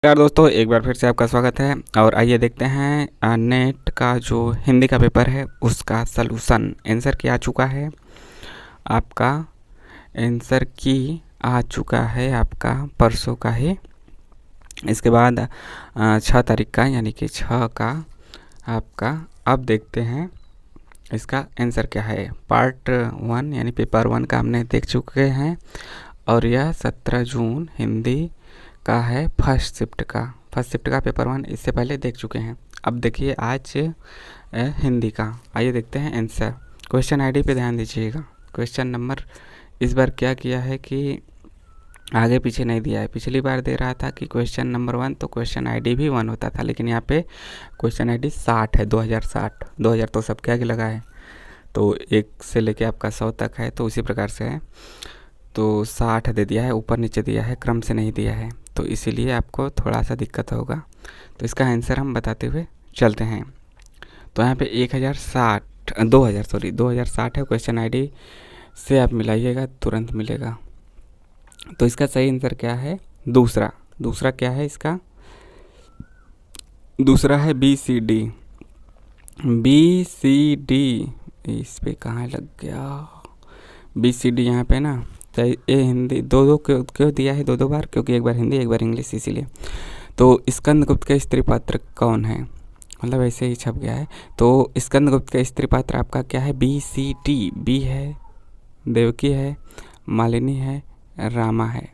नमस्कार दोस्तों, एक बार फिर से आपका स्वागत है। और आइए देखते हैं नेट का जो हिंदी का पेपर है उसका सलूशन। आंसर की आ चुका है आपका, आंसर की आ चुका है आपका परसों का ही। इसके बाद 6 तारीख का यानी कि 6 का आपका। अब देखते हैं इसका आंसर क्या है। पार्ट 1 यानी पेपर 1 का हमने देख चुके हैं और यह 17 जून हिंदी का है फर्स्ट शिफ्ट का पेपर 1 इससे पहले देख चुके हैं। अब देखिए आज हिंदी का। आइए देखते हैं आंसर। क्वेश्चन आईडी पे ध्यान दीजिएगा। क्वेश्चन नंबर इस बार क्या किया है कि आगे पीछे नहीं दिया है। पिछली बार दे रहा था कि क्वेश्चन नंबर 1 तो क्वेश्चन आईडी भी 1 होता था, लेकिन यहाँ पे क्वेश्चन आईडी 60 है। 2060 तो सबके आगे लगा है, तो 1 से लेके आपका 100 तक है, तो उसी प्रकार से है। तो 60 दे दिया है, ऊपर नीचे दिया है, क्रम से नहीं दिया है, तो इसीलिए आपको थोड़ा सा दिक्कत होगा। तो इसका आंसर हम बताते हुए चलते हैं। तो यहाँ पे 2060 है। क्वेश्चन आईडी से आप मिलाइएगा, तुरंत मिलेगा। तो इसका सही आंसर क्या है? दूसरा क्या है इसका? दूसरा है BCD। इस पे कहाँ लग गया? BCD यहाँ पे ना। तो ये हिंदी दो क्यों दिया है दो बार? क्योंकि एक बार हिंदी एक बार इंग्लिश, इसीलिए। तो स्कंदगुप्त का स्त्री पात्र कौन है? मतलब ऐसे ही छप गया है। तो स्कंदगुप्त का स्त्री पात्र आपका क्या है? BCD। बी है, देवकी है, मालिनी है, रामा है।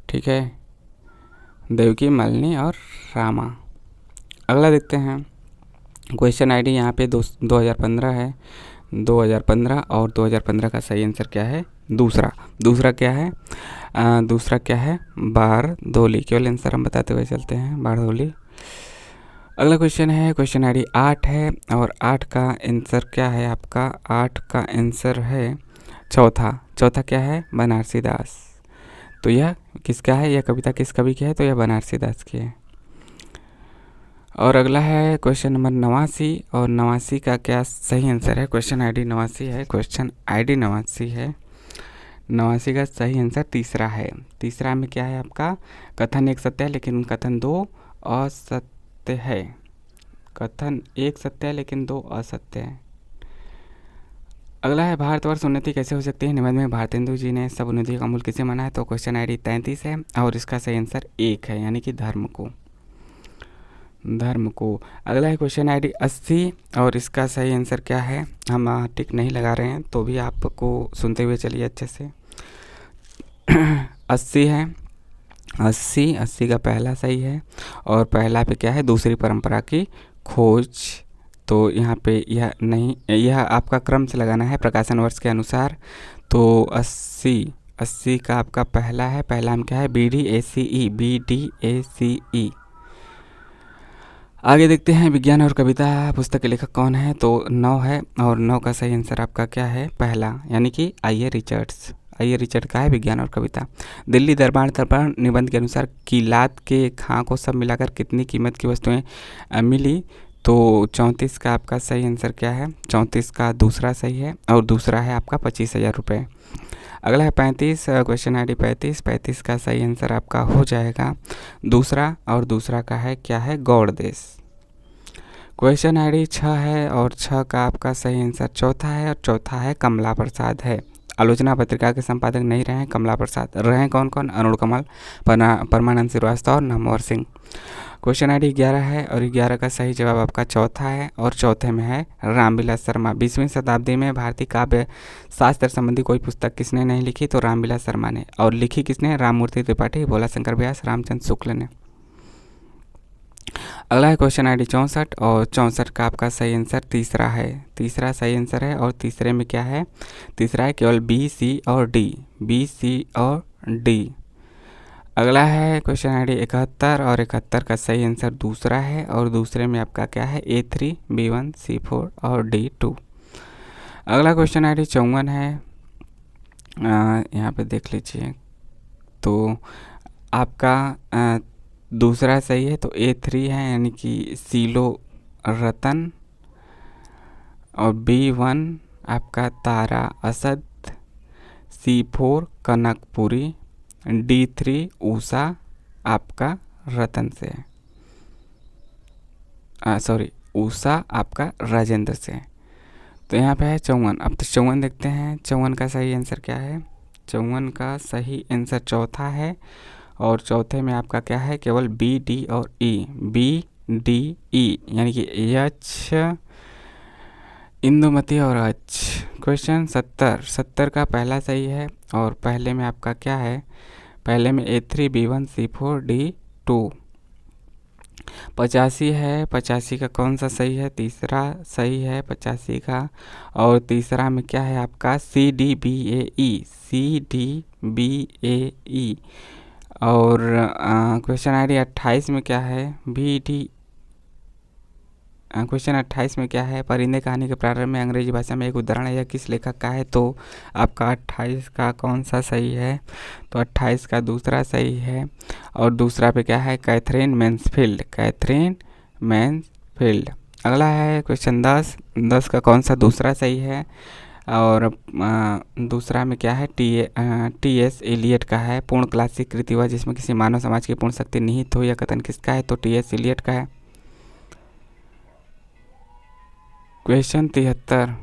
ठीक है, देवकी, मालिनी और रामा। अगला देखते हैं। क्वेश्चन आईडी यहाँ पे 2015 है। 2015 और 2015 का सही आंसर क्या है? दूसरा क्या है? दूसरा क्या है? बारदोली। केवल आंसर हम बताते हुए चलते हैं, बारदोली। अगला क्वेश्चन है, क्वेश्चन आईडी 8 है और 8 का आंसर क्या है आपका? 8 का आंसर है चौथा क्या है? बनारसी दास। तो यह किसका है? यह कविता किस कवि की है? तो यह बनारसी दास की है। और अगला है क्वेश्चन नंबर 89 और 89 का क्या सही आंसर है? क्वेश्चन आईडी 89 है। 89 का सही आंसर तीसरा है। तीसरा में क्या है आपका? कथन एक सत्य है लेकिन कथन 2 असत्य है। कथन एक सत्य है लेकिन 2 असत्य है। अगला है भारतवर्ष उन्नति कैसे हो सकती है? निबंध में भारतेंदु जी ने सब उन्नति का मूल किसे माना है? तो क्वेश्चन आईडी 33 है और इसका सही आंसर 1 है, यानी कि धर्म को। अगला है क्वेश्चन आईडी 80 और इसका सही आंसर क्या है? हम टिक नहीं लगा रहे हैं तो भी आपको सुनते हुए चलिए अच्छे से। 80 है। 80 का पहला सही है और पहला पे क्या है? दूसरी परंपरा की खोज। तो यहाँ पे यह नहीं, यह आपका क्रम से लगाना है प्रकाशन वर्ष के अनुसार। तो 80 का आपका पहला है। पहला में क्या है? BDACE। आगे देखते हैं, विज्ञान और कविता पुस्तक के लेखक कौन है? तो 9 है और 9 का सही आंसर आपका क्या है? पहला, यानी कि I.A. रिचर्ड का है विज्ञान और कविता। दिल्ली दरबार दर्पण निबंध के अनुसार किलात के खां को सब मिलाकर कितनी कीमत की वस्तुएं मिली? तो 34 का आपका सही आंसर क्या है? 34 का दूसरा सही है और दूसरा है आपका 25,000 रुपये। अगला है 35, क्वेश्चन आईडी 35 का सही आंसर आपका हो जाएगा दूसरा, और दूसरा का है क्या है? गौड़ देश। क्वेश्चन आईडी 6 है और 6 का आपका सही आंसर चौथा है और चौथा है कमला प्रसाद है। आलोचना पत्रिका के संपादक नहीं रहे हैं कमला प्रसाद, रहे कौन? अरुण कमल, परमानंद श्रीवास्तव और नामवर सिंह। क्वेश्चन आईडी 11 है और 11 का सही जवाब आपका चौथा है और चौथे में है रामविलास शर्मा। 20वीं शताब्दी में भारतीय काव्य शास्त्र संबंधी कोई पुस्तक किसने नहीं लिखी? तो रामविलास शर्मा ने। और लिखी किसने? राममूर्ति त्रिपाठी, भोला शंकर व्यास, रामचंद्र शुक्ल ने। अगला है क्वेश्चन आईडी 64 और 64 का आपका सही आंसर तीसरा है। तीसरा सही आंसर है और तीसरे में क्या है? तीसरा है केवल B, C और D। अगला है क्वेश्चन आईडी 71 और 71 का सही आंसर दूसरा है और दूसरे में आपका क्या है? A3, B1, C4 और D2। अगला क्वेश्चन आईडी 54 है। यहाँ पे देख लीजिए, तो आपका दूसरा सही है तो A3 है, यानी कि सीलो रतन। और B1 आपका तारा असद, C4 कनकपुरी, D3 उषा आपका रतन से, सॉरी उषा आपका राजेंद्र से। तो यहाँ पे है 54। अब तो 54 देखते हैं 54 का सही आंसर क्या है। 54 का सही आंसर चौथा है, और चौथे में आपका क्या है, केवल बी डी और ई, बी डी ई यानी कि एच इंदुमती और एच। क्वेश्चन 70 का पहला सही है, और पहले में आपका क्या है, पहले में A3B1C4D2। 85 है, 85 का कौन सा सही है, तीसरा सही है 85 का, और तीसरा में क्या है आपका CDBAE, CDBAE। और क्वेश्चन ID 28 में क्या है, क्वेश्चन 28 में क्या है, परिंदे कहानी के प्रारंभ में अंग्रेजी भाषा में एक उदाहरण है, यह किस लेखक का है। तो आपका 28 का कौन सा सही है, तो 28 का दूसरा सही है, और दूसरा पे क्या है, कैथरीन मैन्सफील्ड, कैथरीन मैन्सफील्ड। अगला है क्वेश्चन 10 का कौन सा दूसरा सही है, और दूसरा में क्या है, T.S. एलियट का है। पूर्ण क्लासिक कृति वह जिसमें किसी मानव समाज की पूर्ण शक्ति निहित हो, यह कथन किसका है, तो T.S. एलियट का है। क्वेश्चन 73,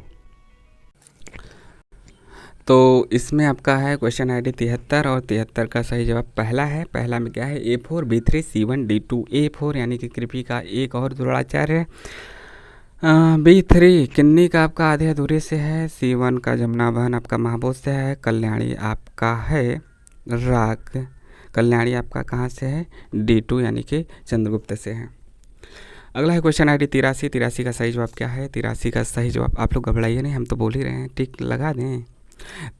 तो इसमें आपका है क्वेश्चन ID 73, और 73 का सही जवाब पहला है। पहला में क्या है, A4B3C1D2। A4 यानी कि कृपी का एक और द्रोणाचार्य है। B3 किन्नी का आपका आधे अधूरे से है। C1 का जमुना बहन आपका महबूब से है। कल्याणी आपका है राग, कल्याणी आपका कहाँ से है, D2 यानी कि चंद्रगुप्त से है। अगला है क्वेश्चन ID 83। 83 का सही जवाब क्या है, 83 का सही जवाब, आप लोग घबराइए नहीं, हम तो बोल ही रहे हैं, टिक लगा दें।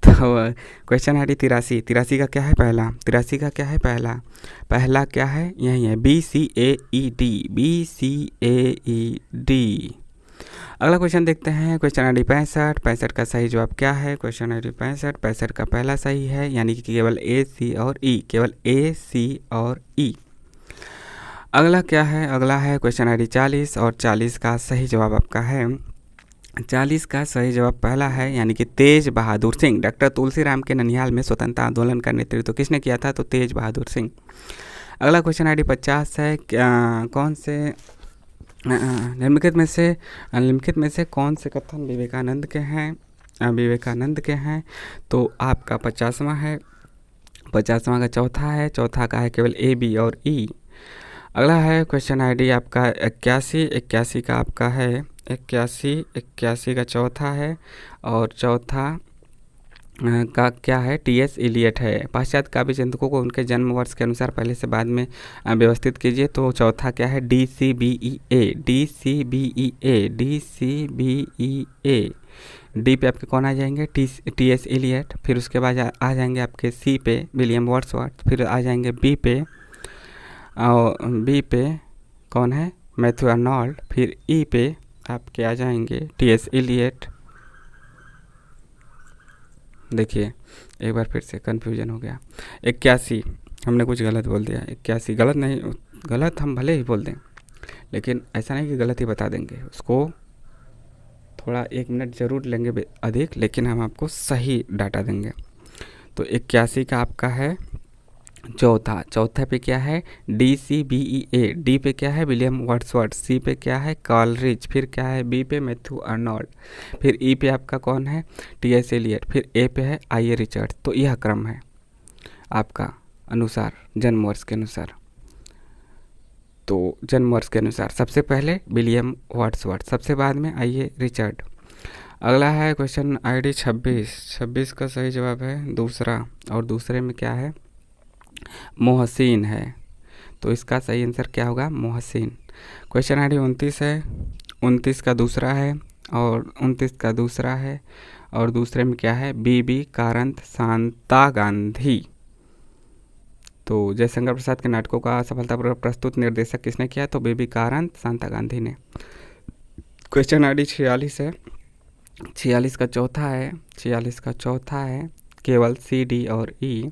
तो क्वेश्चन ID 83। 83 का क्या है पहला, 83 का क्या है पहला, पहला क्या है, यही है BCAED, BCAED। अगला क्वेश्चन देखते हैं क्वेश्चन ID 65। 65 का सही जवाब क्या है, क्वेश्चन ID 65, 65 का पहला सही है, यानी कि केवल A, C और E, केवल A, C और E। अगला क्या है, अगला है क्वेश्चन ID 40, और 40 का सही जवाब आपका है, 40 का सही जवाब पहला है, यानी कि तेज बहादुर सिंह। डॉक्टर तुलसीराम के ननिहाल में स्वतंत्रता आंदोलन का नेतृत्व किसने किया था, तो तेज बहादुर सिंह। अगला क्वेश्चन ID 50 है, कौन से निम्नलिखित में से कौन से कथन विवेकानंद के हैं, विवेकानंद के हैं। तो आपका 50वां है, 50वां का चौथा है, चौथा का है केवल A, B और E। अगला है क्वेश्चन ID आपका 81। 81 का आपका है 81 का चौथा है, और चौथा का क्या है, T.S. एलियट है। पाश्चात्य काव्य चिंतकों को उनके जन्म वर्ष के अनुसार पहले से बाद में व्यवस्थित कीजिए। तो चौथा क्या है, DCBEA, DCBEA, DCBEA। डी पे आपके कौन आ जाएंगे, T.S. एलियट, फिर उसके बाद आ जाएंगे आपके C पे विलियम वर्ड्सवर्थ, फिर आ जाएंगे B पे, और B पे कौन है, मैथ्यू आर्नोल्ड, फिर E पे आपके आ जाएंगे T.S. एलियट। देखिए एक बार फिर से कन्फ्यूजन हो गया। 81 हमने कुछ गलत बोल दिया, 81 गलत नहीं, गलत हम भले ही बोल दें, लेकिन ऐसा नहीं कि गलत ही बता देंगे, उसको थोड़ा 1 मिनट ज़रूर लेंगे अधिक, लेकिन हम आपको सही डाटा देंगे। तो 81 का आपका है चौथा पे क्या है, DCBEA, डी पे क्या है विलियम वर्ड्सवर्थ, सी पे क्या है कॉलरिज, फिर क्या है बी पे मैथ्यू आर्नोल्ड, फिर ई पे आपका कौन है T.S. एलियट, फिर ए पे है I.A. रिचर्ड। तो यह क्रम है आपका अनुसार जन्म वर्ष के अनुसार। तो जन्म वर्ष के अनुसार सबसे पहले विलियम वर्ड्सवर्थ, सबसे बाद में I.A. रिचर्ड। अगला है क्वेश्चन ID 26। 26 का सही जवाब है दूसरा, और दूसरे में क्या है, मोहसिन है। तो इसका सही आंसर क्या होगा, मोहसिन। क्वेश्चन ID 29 है, 29 का दूसरा है, और 29 का दूसरा है, और दूसरे में क्या है, B.B. कारंत शांता गांधी। तो जयशंकर प्रसाद के नाटकों का सफलतापूर्वक प्रस्तुत निर्देशक किसने किया, तो B.B. कारंत शांता गांधी ने। क्वेश्चन ID 46 है, 46 का चौथा है, 46 का चौथा है, केवल C, D और E,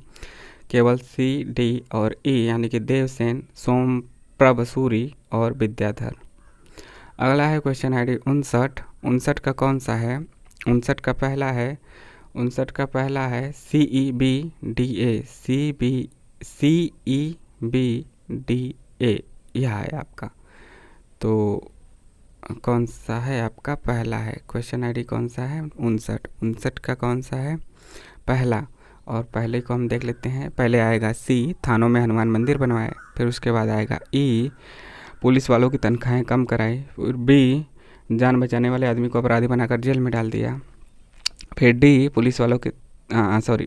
केवल C, D और E, यानी कि देवसेन, सोमप्रभ सूरी और विद्याधर। अगला है क्वेश्चन ID 59। 59 का कौन सा है, 59 का पहला है, 59 का पहला है CEBDA, CEBDA, DA, यह है आपका। तो कौन सा है आपका? पहला है। क्वेश्चन आईडी कौन सा है? 59 का कौन सा है? पहला। और पहले को हम देख लेते हैं। पहले आएगा C, थानों में हनुमान मंदिर बनवाए। फिर उसके बाद आएगा E, पुलिस वालों की तनख्वाहें कम कराई। फिर B, जान बचाने वाले आदमी को अपराधी बनाकर जेल में डाल दिया। फिर D,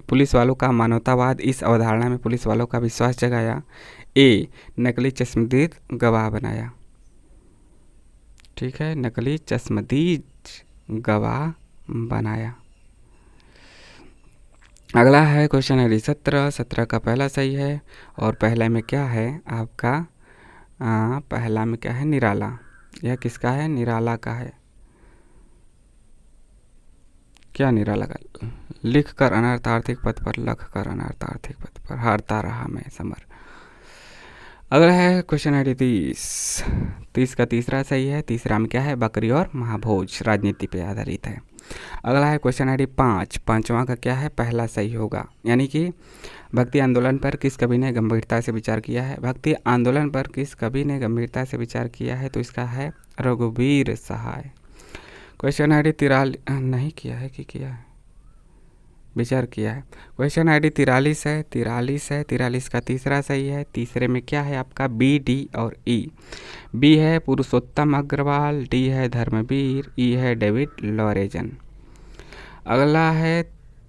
पुलिस वालों का मानवतावाद, इस अवधारणा में पुलिस वालों का विश्वास जगाया। A, नकली चश्मदीद गवाह बनाया। ठीक है, नकली चश्मदीद गवाह बनाया। अगला है क्वेश्चन आईडी 17 का पहला सही है। और पहला में क्या है आपका? पहला में क्या है? निराला। यह किसका है? निराला का है। क्या निराला का? लिख कर अनर्थ आर्थिक पद पर, लख कर अनर्थ आर्थिक पद पर, हारता रहा मैं समर। अगला है क्वेश्चन आईडी 30 का तीसरा सही है। तीसरा में क्या है? बकरी और महाभोज, राजनीति पे आधारित है। अगला है क्वेश्चन आईडी 5, पांचवा का क्या है? पहला सही होगा। यानी कि भक्ति आंदोलन पर किस कवि ने गंभीरता से विचार किया है? भक्ति आंदोलन पर किस कवि ने गंभीरता से विचार किया है? तो इसका है रघुवीर सहाय। क्वेश्चन आईडी 43 नहीं किया है कि किया है? विचार किया है। क्वेश्चन आईडी 43 है। 43 का तीसरा सही है। तीसरे में क्या है आपका? B, D और E। B है पुरुषोत्तम अग्रवाल, D है धर्मवीर, E है डेविड लॉरेजन। अगला है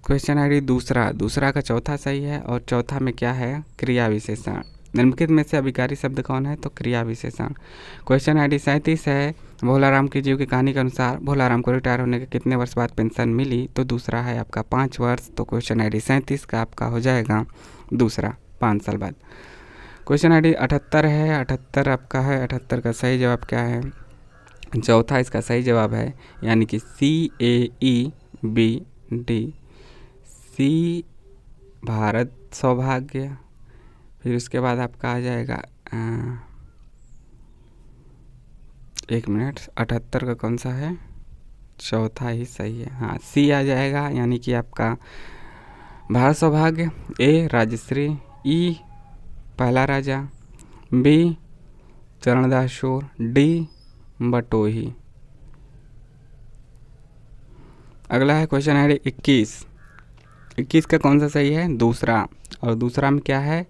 क्वेश्चन आईडी दूसरा का चौथा सही है। और चौथा में क्या है? क्रिया विशेषण। निम्नलिखित में से अभिकारी शब्द कौन है? तो क्रिया विशेषण। क्वेश्चन आईडी 37 है। भोलाराम की जीव की कहानी के अनुसार भोलाराम को रिटायर होने के कितने वर्ष बाद पेंशन मिली? तो दूसरा है आपका 5 वर्ष। तो क्वेश्चन आईडी 37 का आपका हो जाएगा दूसरा, 5 साल बाद। क्वेश्चन आईडी 78 है। 78 आपका है। 78 का सही जवाब क्या है? चौथा इसका सही जवाब है, यानी कि CAEBD। C, भारत सौभाग्य। फिर उसके बाद आपका आ जाएगा 1 मिनट, 78 का कौन सा है? चौथा ही सही है। हाँ, C आ जाएगा, यानी कि आपका भारत सौभाग्य। A, राजश्री। E, पहला राजा। B, चरणदास शोर। D, बटोही। अगला है क्वेश्चन आईडी 21 का कौन सा सही है? दूसरा। और दूसरा में क्या है?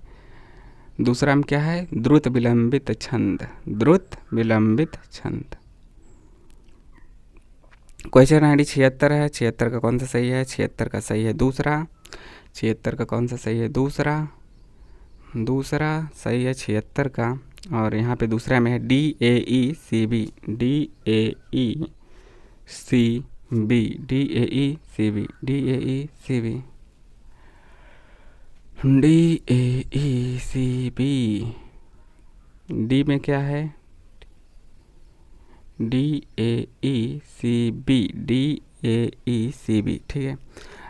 द्रुत विलंबित छंद। क्वेश्चन आईडी 76 है। 76 का कौन सा सही है? 76 का सही है दूसरा। 76 का कौन सा सही है? दूसरा सही है 76 का। और यहाँ पे दूसरा में है DAECB। डी में क्या है? DAECB। ठीक है,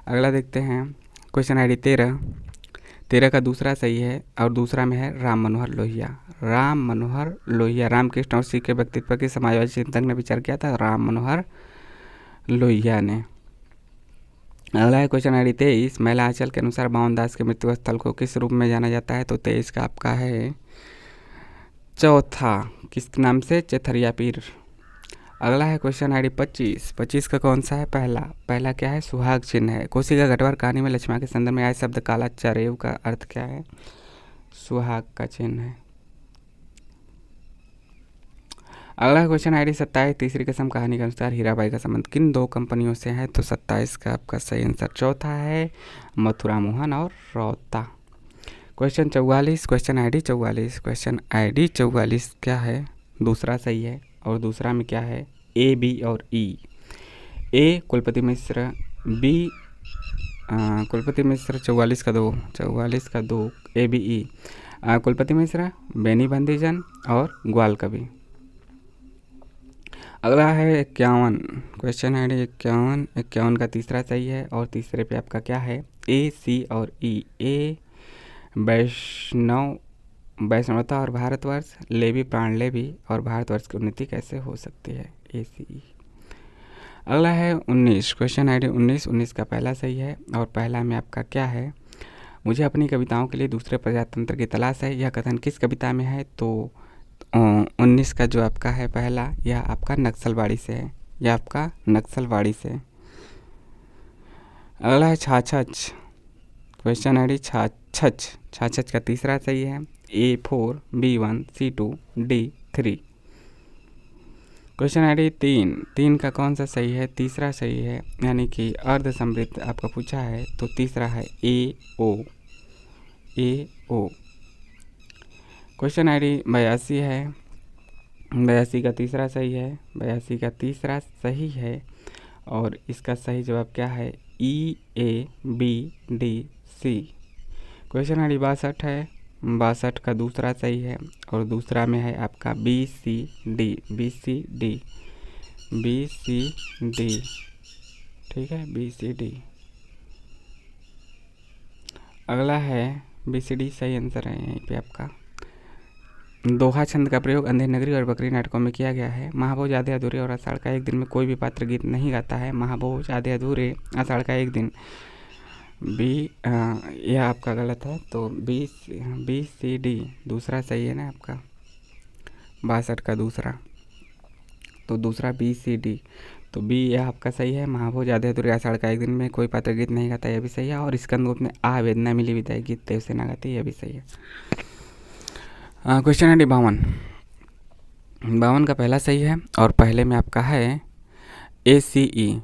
अगला देखते हैं क्वेश्चन आईडी 13 का दूसरा सही है। और दूसरा में है राम मनोहर लोहिया। रामकृष्ण और सिख के व्यक्तित्व के समाजवादी चिंतक ने विचार किया था, राम मनोहर लोहिया ने। अगला है क्वेश्चन आईडी 23। महिला आंचल के अनुसार बावन दास के मृत्यु स्थल को किस रूप में जाना जाता है? तो 23 का आपका है चौथा, किस नाम से? चेथरिया पीर। अगला है क्वेश्चन आईडी 25 का कौन सा है? पहला क्या है? सुहाग चिन्ह है। कोसी का गढ़वाल कहानी में लक्ष्मण के संदर्भ में आए शब्द काला चरेव का अर्थ क्या है? सुहाग का चिन्ह है। अगला क्वेश्चन आईडी 27। तीसरी कसम कहानी के अनुसार हीराबाई का संबंध किन 2 कंपनियों से है? तो 27 का आपका सही आंसर चौथा है, मथुरा मोहन और रौता। क्वेश्चन 44, क्वेश्चन आईडी 44 क्या है? दूसरा सही है। और दूसरा में क्या है? A, B और E। A, कुलपति मिश्र। B, कुलपति मिश्र 44 का 2 A, B, E। कुलपति मिश्र, बेनी बंदीजन और ग्वाल कवि। अगला है 51, क्वेश्चन आईडी 51 का तीसरा सही है। और तीसरे पे आपका क्या है? A, C और E। A, वैष्णवता और भारतवर्ष। लेवी, प्राण लेवी और भारतवर्ष की उन्नति कैसे हो सकती है? ACE। अगला है 19, क्वेश्चन आईडी 19 का पहला सही है। और पहला में आपका क्या है? मुझे अपनी कविताओं के लिए दूसरे प्रजातंत्र की तलाश है, यह कथन किस कविता में है? तो 19 का जो आपका है पहला, यह आपका नक्सलवाड़ी से है, यह आपका नक्सलवाड़ी से। अगला है छाछच। Question I D छाछच। छाछच का तीसरा सही है, A4 B1 C2 D3। Question I D 3 का कौन सा सही है? तीसरा सही है, यानी कि अर्ध समृद्ध आपका पूछा है, तो तीसरा है AO। क्वेश्चन आई डी 82 है, 82 का तीसरा सही है, 82 का तीसरा सही है, और इसका सही जवाब क्या है? EABDC। क्वेश्चन आई डी 62 है, 62 का दूसरा सही है, और दूसरा में है आपका BCD। ठीक है, BCD। अगला है BCD सही आंसर है यहीं पे आपका। दोहा छंद का प्रयोग अंधेर नगरी और बकरी नाटकों में किया गया है। महाभोज आधे अधूरे और आषाढ़ का एक दिन में कोई भी पात्र गीत नहीं गाता है। महाभोज आधे अधूरे आषाढ़ का एक दिन यह आपका गलत है, तो BCD दूसरा सही है ना आपका, 62 का दूसरा, तो दूसरा BCD, तो B यह आपका सही है। महाभोज आधे अधूरे आषाढ़ का एक दिन में कोई पात्र गीत नहीं गाता, यह भी सही है। और स्कंदगुप्त ने आ वेदना मिली विदाई गीत देव से ना गाती, यह भी सही है। क्वेश्चन है 52 का पहला सही है, और पहले में आपका है ACE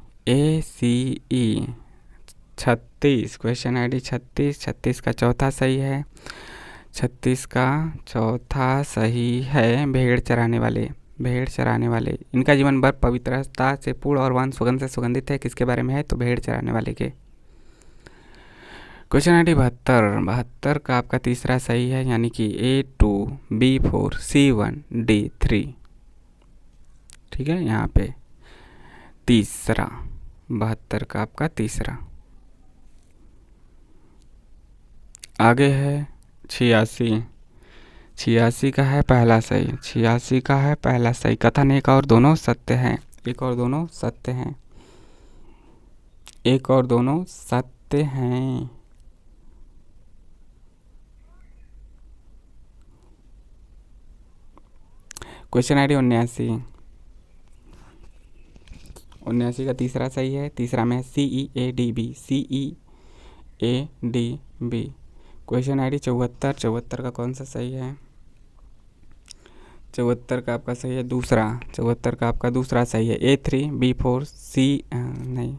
36। क्वेश्चन आई डी 36 का चौथा सही है, 36 का चौथा सही है। भेड़ चराने वाले इनका जीवन भर पवित्रता से पूर्ण और वन सुगंध से सुगंधित है, किसके बारे में है? तो भेड़ चराने वाले के। क्वेश्चन आई डी 72 का आपका तीसरा सही है, यानी कि A2 B4 C1 D3। ठीक है, यहाँ पे तीसरा, 72 का आपका तीसरा। आगे है 86 का है पहला सही, 86 का है पहला सही। कथन एक और दोनों सत्य हैं, एक और दोनों सत्य हैं। क्वेश्चन आई डी 79 का तीसरा सही है, तीसरा में है CEADB। क्वेश्चन आई डी 74 का कौन सा सही है? 74 का आपका सही है दूसरा, 74 का आपका दूसरा सही है, A3 B4 नहीं,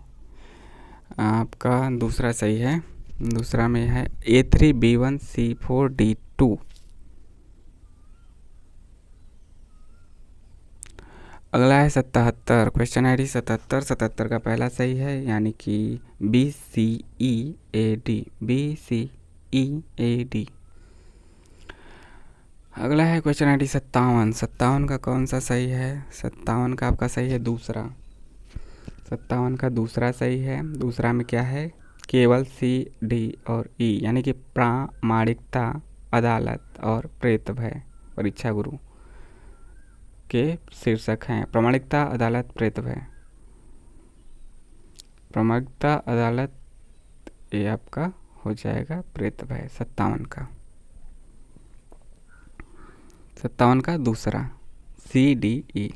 आपका दूसरा सही है, दूसरा में है A3 B1 C4 D2। अगला है 77। क्वेश्चन आई डी 77 का पहला सही है, यानी कि BCEAD। अगला है क्वेश्चन आई डी 57 का कौन सा सही है? 57 का आपका सही है दूसरा, 57 का दूसरा सही है। दूसरा में क्या है? केवल CD और E, यानी कि प्रामाणिकता, अदालत और प्रेतभय परीक्षा गुरु के शीर्षक हैं। प्रामाणिकता, अदालत, प्रेतभय। प्रामाणिकता, अदालत, ये आपका हो जाएगा प्रेतभय। 57 का दूसरा CDE।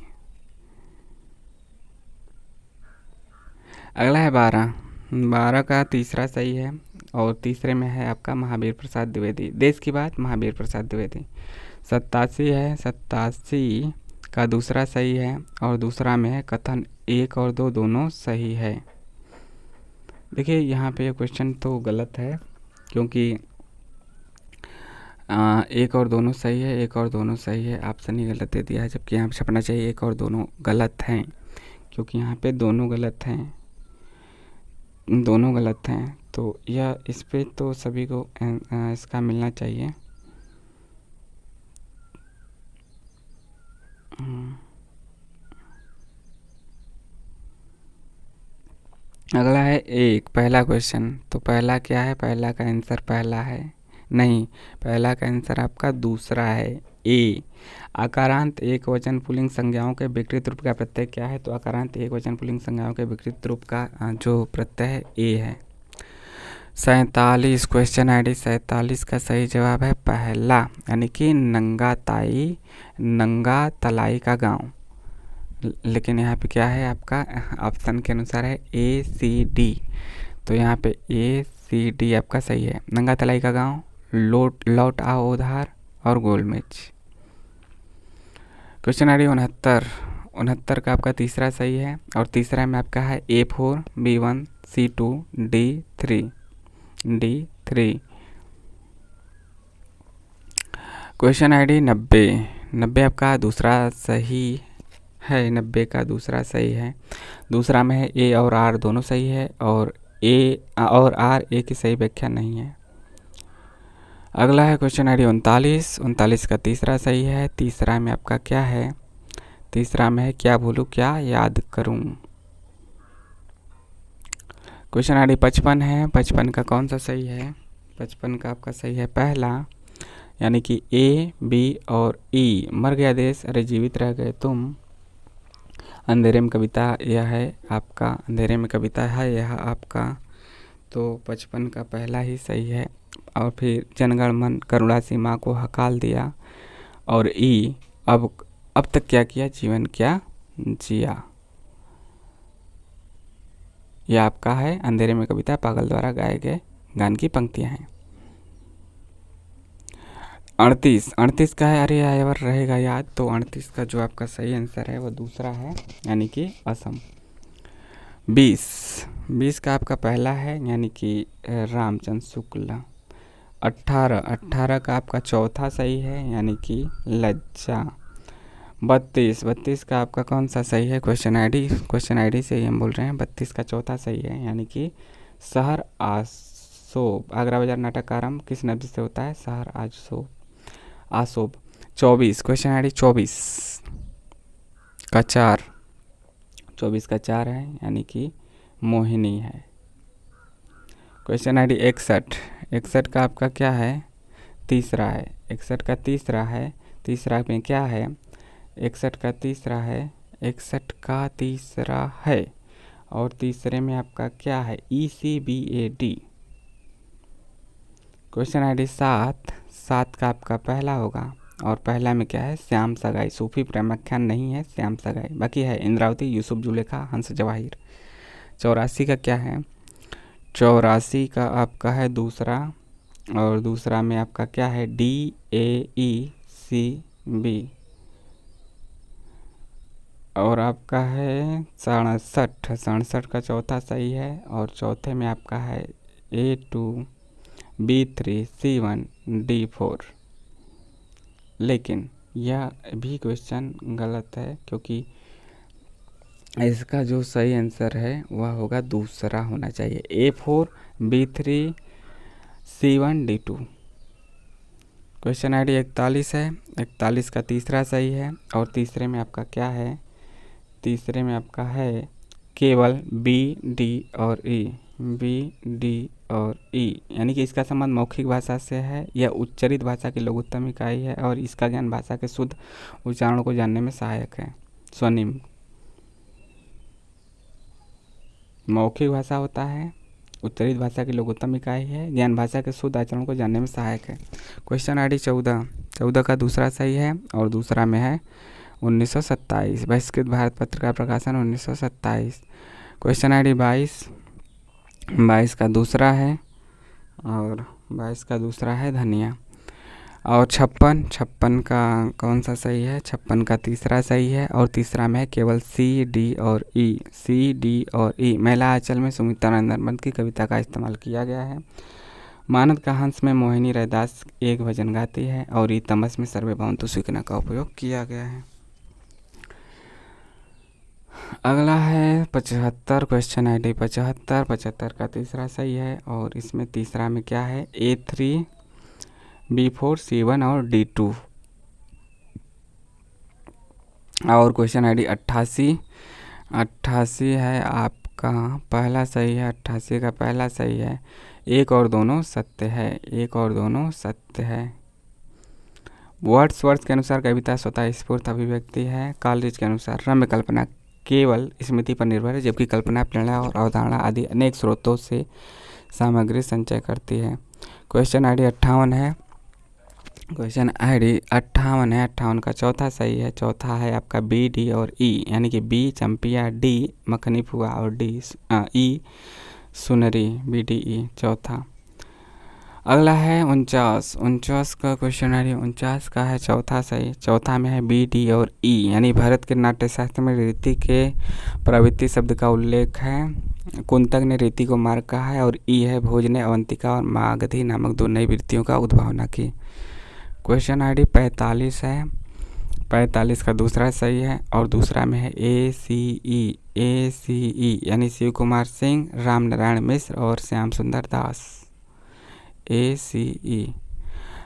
अगला है 12 का तीसरा सही है, और तीसरे में है आपका महावीर प्रसाद द्विवेदी। देश की बात, महावीर प्रसाद द्विवेदी। 87 है, 87 का दूसरा सही है, और दूसरा में है कथन 1 और 2 दोनों सही है। देखिए यहाँ पे क्वेश्चन तो गलत है, क्योंकि 1 और दोनों सही है, 1 और दोनों सही है, ऑप्शन ही गलत दे दिया है, जबकि यहाँ पे छपना चाहिए 1 और दोनों गलत हैं, क्योंकि यहाँ पे दोनों गलत हैं, तो यह इस पे तो सभी को इसका मिलना चाहिए। अगला है पहला क्वेश्चन। तो पहला क्या है? पहला का आंसर पहला है नहीं, पहला का आंसर आपका दूसरा है, A। आकारांत एक वचन पुल्लिंग संज्ञाओं के विकृत रूप का प्रत्यय क्या है? तो आकारांत एक वचन पुल्लिंग संज्ञाओं के विकृत रूप का जो प्रत्यय है A है। 47 क्वेश्चन ID 47 का सही जवाब है पहला, यानी कि नंगा तलाई का गांव। लेकिन यहाँ पे क्या है आपका ऑप्शन के अनुसार है ACD, तो यहाँ पे ACD आपका सही है। नंगा तलाई का गांव, लौट आओ उधार और गोल मिर्च। क्वेश्चन ID 69 का आपका तीसरा सही है, और तीसरा में आपका है A4 B1 C2 D3। Question ID 90 आपका दूसरा सही है, 90 का दूसरा सही है। दूसरा में है A और R दोनों सही है, और A और R A की सही व्याख्या नहीं है। अगला है क्वेश्चन ID 39 का तीसरा सही है। तीसरा में आपका क्या है, तीसरा में है क्या भूलूं क्या याद करूं। क्वेश्चन ID 55 है। 55 का कौन सा सही है, 55 का आपका सही है पहला, यानी कि A B और E। मर गया देश अरे जीवित रह गए तुम, अंधेरे में कविता यह है आपका, अंधेरे में कविता है यह आपका, तो 55 का पहला ही सही है। और फिर जनगण मन करुणा सीमा को हकाल दिया, और ई अब तक क्या किया जीवन क्या जिया, यह आपका है अंधेरे में कविता पागल द्वारा गाए गए गान की पंक्तियां हैं। 38 का है अरे आयवर रहेगा याद, तो 38 का जो आपका सही आंसर है वो दूसरा है, यानी कि असम। 20 का आपका पहला है, यानी कि रामचंद्र शुक्ला। 18 का आपका चौथा सही है, यानी कि लज्जा। 32 का आपका कौन सा सही है, क्वेश्चन आईडी से ही हम बोल रहे हैं। 32 का चौथा सही है, यानी कि शहर आसोब। आगरा बाजार नाटक का आरंभ किस नदी से होता है, शहर आसोब। 24 क्वेश्चन आईडी 24 का 4, 24 का 4 है, यानी कि मोहिनी है। क्वेश्चन आईडी 61 का आपका क्या है, तीसरा है। 61 का तीसरा है, तीसरा में क्या है, 61 का तीसरा है, 61 का तीसरा है, और तीसरे में आपका क्या है ECBAD। क्वेश्चन आईडी 7 का आपका पहला होगा, और पहला में क्या है श्याम सगाई, सूफी प्रेमाख्यान नहीं है श्याम सगाई, बाकी है इंद्रावती, यूसुफ जुलेखा, हंस जवाहिर। 84 का क्या है, 84 का आपका है दूसरा, और दूसरा में आपका क्या है DAECB, और आपका है 67 का चौथा सही है, और चौथे में आपका है A2 B3 C1 D4। लेकिन यह भी क्वेश्चन गलत है, क्योंकि इसका जो सही आंसर है वह होगा दूसरा होना चाहिए, A4 B3 C1 D2। Question ID 41 है। 41 का तीसरा सही है, और तीसरे में आपका क्या है, तीसरे में आपका है केवल B D और E, B D और E, यानी कि इसका संबंध मौखिक भाषा से है। यह उच्चरित भाषा की लघुत्तम इकाई है, और इसका ज्ञान भाषा के शुद्ध उच्चारणों को जानने में सहायक है। स्वनिम मौखिक भाषा होता है, उच्चरित भाषा की लघुत्तम इकाई है, ज्ञान भाषा के शुद्ध आचरण को जानने में सहायक है। क्वेश्चन आईडी 14 का दूसरा सही है, और दूसरा में है 1927, बहिष्कृत भारत पत्र का प्रकाशन 1927। क्वेश्चन आईडी 22 का दूसरा है, और 22 का दूसरा है धनिया। और 56 का कौन सा सही है, 56 का तीसरा सही है, और तीसरा में केवल C D और E। महिला आंचल में सुमित्रानंदन बंद की कविता का इस्तेमाल किया गया है। मानद का हंस में मोहिनी रैदास एक भजन गाती है, और ई तमस में सर्वे भवन्तु सुखिनः का उपयोग किया गया है। अगला है 75, क्वेश्चन आईडी 75 का तीसरा सही है, और इसमें तीसरा में क्या है A3 B4 C1 और D2। और क्वेश्चन आईडी 88 है आपका पहला सही है, 88 का पहला सही है, एक और दोनों सत्य है। वर्ड्सवर्थ के अनुसार कविता स्वतः स्फूर्त अभिव्यक्ति है। कॉलरिज के अनुसार रम्य कल्पना केवल स्मृति पर निर्भर है, जबकि कल्पना, प्रेरणा और अवधारणा आदि अनेक स्रोतों से सामग्री संचय करती है। क्वेश्चन आईडी 58 है। क्वेश्चन आईडी 58 है। 58 का चौथा सही है। चौथा है आपका बी, डी और ई, यानी कि बी चंपिया, डी मखनी फुआ और ई सुनरी, बी डी ई चौथा। अगला है 49 का क्वेश्चन है। 49 का है चौथा सही। चौथा में है बी, डी और ई, यानी भारत के नाट्य शास्त्र में रीति के प्रवृत्ति शब्द का उल्लेख है। कुंतक ने रीति को मार्ग कहा है। और ई है भोज ने अवंतिका और मागधी नामक दो नई वृत्तियों का उद्भावना की। क्वेश्चन आईडी 45 है। 45 का दूसरा सही है। और दूसरा में है ए सी ई, यानी शिव कुमार सिंह, राम नारायण मिश्र और श्याम सुंदर दास, ACE।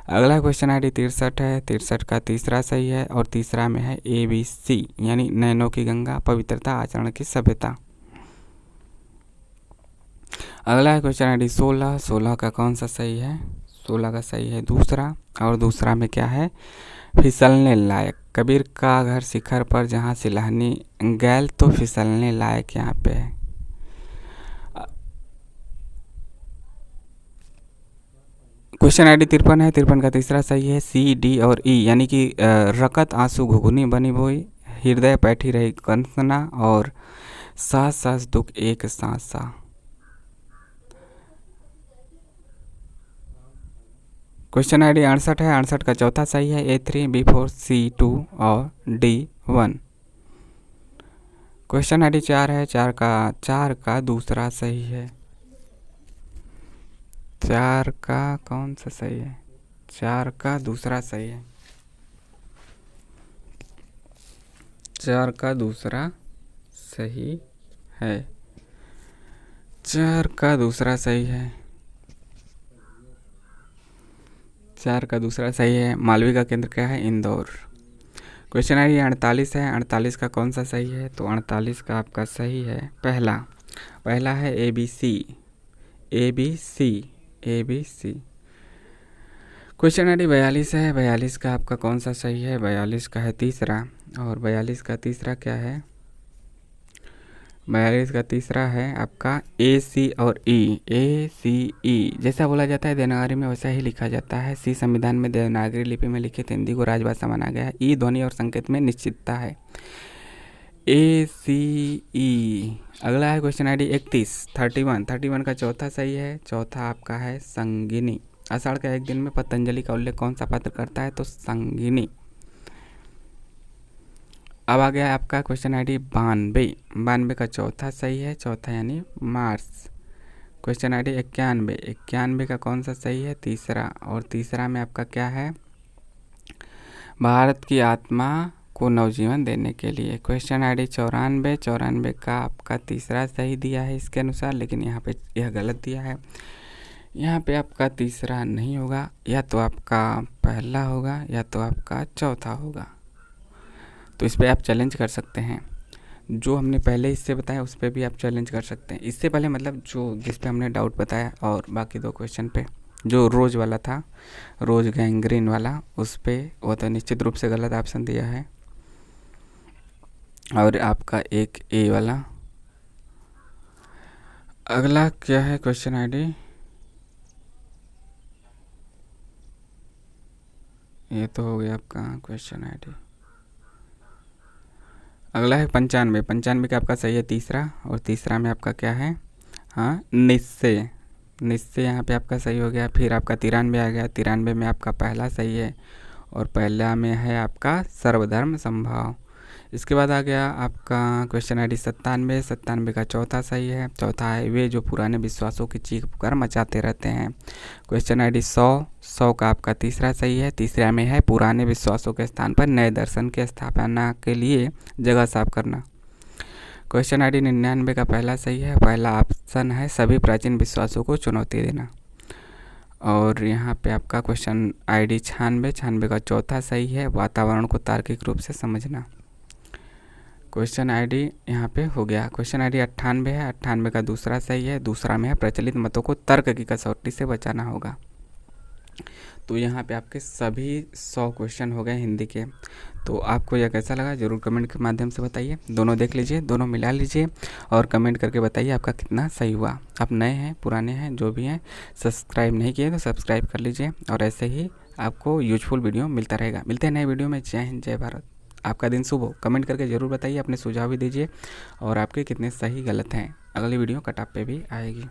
अगला क्वेश्चन आईडी 63 है। 63 का तीसरा सही है। और तीसरा में है ABC, यानी नैनों की गंगा, पवित्रता, आचरण की सभ्यता। अगला है क्वेश्चन आईडी 16। 16 का कौन सा सही है? 16 का सही है दूसरा। और दूसरा में क्या है? फिसलने लायक। कबीर का घर शिखर पर जहाँ सिलहनी गैल, तो फिसलने लायक यहाँ पे है। क्वेश्चन आईडी 53 है। 53 का तीसरा सही है। C, D और E, यानी कि रकत आंसू घुघुनी बनी बोई, हृदय बैठी रही कंसना और सास सास दुख एक सांसा। क्वेश्चन आईडी 68 है। 68 का चौथा सही है। A3, B4, C2 और D1। क्वेश्चन आईडी 4 है। 4 का दूसरा सही है। 4 का कौन सा सही है? 4 का दूसरा सही है। 4 का दूसरा सही है। 4 का दूसरा सही है। 4 का दूसरा सही है। मालवी का केंद्र क्या है? इंदौर। क्वेश्चन आईडी 48 है। 48 का कौन सा सही है? तो 48 का आपका सही है पहला है ABC। क्वेश्चन आईडी 42 है। 42 का आपका कौन सा सही है? 42 का है तीसरा। और 42 का तीसरा क्या है? 42 का तीसरा है आपका AC और ACE। जैसा बोला जाता है देवनागरी में वैसा ही लिखा जाता है। C संविधान में देवनागरी लिपि में लिखित हिंदी को राजभाषा माना गया है। E ध्वनि और संकेत में निश्चितता है। ACE। अगला है क्वेश्चन आईडी 31 का चौथा सही है। चौथा आपका है संगिनी। आषाढ़ का एक दिन में पतंजलि का उल्लेख कौन सा पात्र करता है? तो संगिनी। अब आ गया आपका क्वेश्चन आईडी 92 का चौथा सही है। चौथा यानी मार्च। क्वेश्चन आईडी 91 का कौन सा सही है? तीसरा। और तीसरा में आपका क्या है? भारत की आत्मा को नवजीवन देने के लिए। क्वेश्चन आईडी 94 का आपका तीसरा सही दिया है इसके अनुसार, लेकिन यहाँ पे यह गलत दिया है। यहाँ पे आपका तीसरा नहीं होगा, या तो आपका पहला होगा या तो आपका चौथा होगा। तो इस पर आप चैलेंज कर सकते हैं। जो हमने पहले इससे बताया उस पर भी आप चैलेंज कर सकते हैं। इससे पहले मतलब जो जिस पे हमने डाउट बताया, और बाकी दो क्वेश्चन पे जो रोज वाला था, रोज गैंग्रीन वाला, उस पे वो तो निश्चित रूप से गलत ऑप्शन दिया है। और आपका एक ए वाला। अगला क्या है क्वेश्चन आईडी? ये तो हो गया आपका क्वेश्चन आईडी। अगला है 95 का आपका सही है तीसरा। और तीसरा में आपका क्या है? हाँ, निश्चय यहाँ पे आपका सही हो गया। फिर आपका 93 आ गया। 93 में आपका पहला सही है। और पहला में है आपका सर्वधर्म संभाव। इसके बाद आ गया आपका क्वेश्चन आईडी 97 का चौथा सही है। चौथा है वे जो पुराने विश्वासों की चीख पुकार मचाते रहते हैं। क्वेश्चन आईडी 100 का आपका तीसरा सही है। तीसरा में है पुराने विश्वासों के स्थान पर नए दर्शन की स्थापना के लिए जगह साफ करना। क्वेश्चन आईडी 99 का पहला सही है। पहला ऑप्शन है सभी प्राचीन विश्वासों को चुनौती देना। और यहाँ पे आपका क्वेश्चन आईडी 96 का चौथा सही है। वातावरण को तार्किक रूप से समझना। क्वेश्चन आईडी यहाँ पे हो गया। क्वेश्चन आईडी 98 है। 98 का दूसरा सही है। दूसरा में है प्रचलित मतों को तर्क की कसौटी से बचाना होगा। तो यहाँ पे आपके सभी 100 क्वेश्चन हो गए हिंदी के। तो आपको यह कैसा लगा ज़रूर कमेंट के माध्यम से बताइए। दोनों देख लीजिए, दोनों मिला लीजिए और कमेंट करके बताइए आपका कितना सही हुआ। आप नए हैं, पुराने हैं, जो भी हैं, सब्सक्राइब नहीं किए तो सब्सक्राइब कर लीजिए और ऐसे ही आपको यूजफुल वीडियो मिलता रहेगा। मिलते हैं नए वीडियो में। जय हिंद, जय भारत। आपका दिन शुभ हो। कमेंट करके ज़रूर बताइए, अपने सुझाव भी दीजिए और आपके कितने सही गलत हैं। अगली वीडियो कट आप पे भी आएगी।